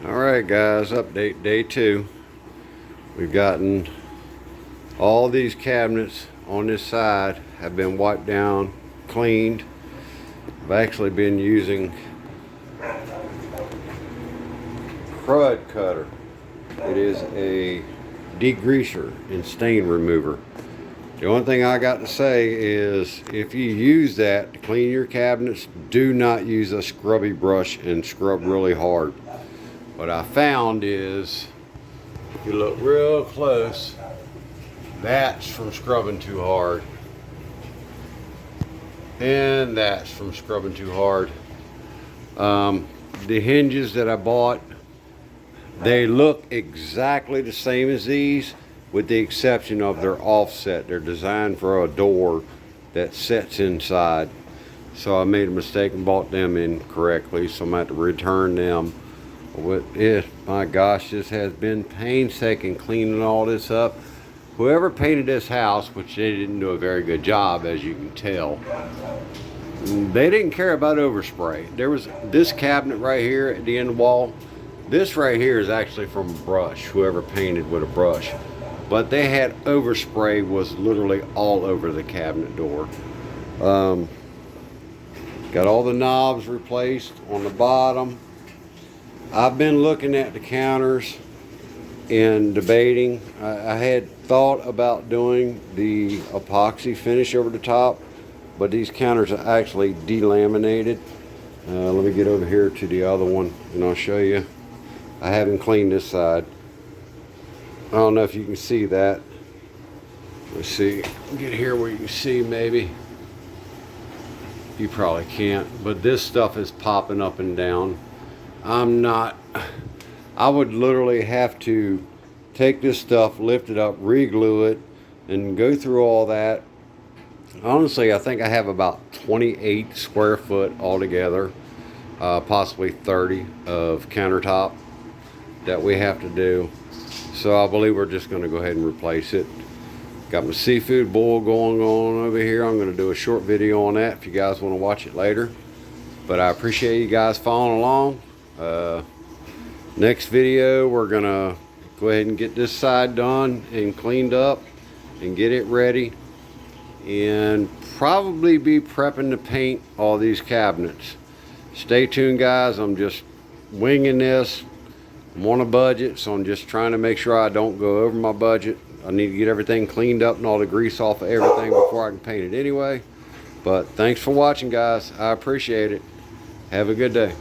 Alright guys, update day 2. We've gotten all these cabinets on this side have been wiped down, cleaned. I've actually been using crud cutter. It is a degreaser and stain remover. The only thing I got to say is if you use that to clean your cabinets, do not use a scrubby brush and scrub really hard. What I found is, if you look real close, that's from scrubbing too hard. And that's from scrubbing too hard. The hinges that I bought, they look exactly the same as these, with the exception of their offset. They're designed for a door that sets inside. So I made a mistake and bought them incorrectly, so I'm going to have to return them. My gosh, this has been painstaking cleaning all this up. Whoever painted this house, which they didn't do a very good job, as you can tell, they didn't care about overspray. There was this cabinet right here at the end of the wall. This right here is actually from a brush, whoever painted with a brush. But they had overspray, was literally all over the cabinet door. Got all the knobs replaced on the bottom. I've been looking at the counters and debating. I had thought about doing the epoxy finish over the top, but these counters are actually delaminated. Let me get over here to the other one and I'll show you. I haven't cleaned this side. I don't know if you can see that. Let's see, get here where you can see maybe. You probably can't, but this stuff is popping up and down. I would literally have to take this stuff, lift it up, re-glue it, and go through all that. Honestly, I think I have about 28 square foot altogether, possibly 30 of countertop that we have to do. So I believe we're just going to go ahead and replace it. Got my seafood boil going on over here. I'm going to do a short video on that if you guys want to watch it later. But I appreciate you guys following along. Next video, we're going to go ahead and get this side done and cleaned up and get it ready. And probably be prepping to paint all these cabinets. Stay tuned guys, I'm just winging this. I'm on a budget, so I'm just trying to make sure I don't go over my budget. I need to get everything cleaned up and all the grease off of everything before I can paint it anyway. But thanks for watching guys, I appreciate it. Have a good day.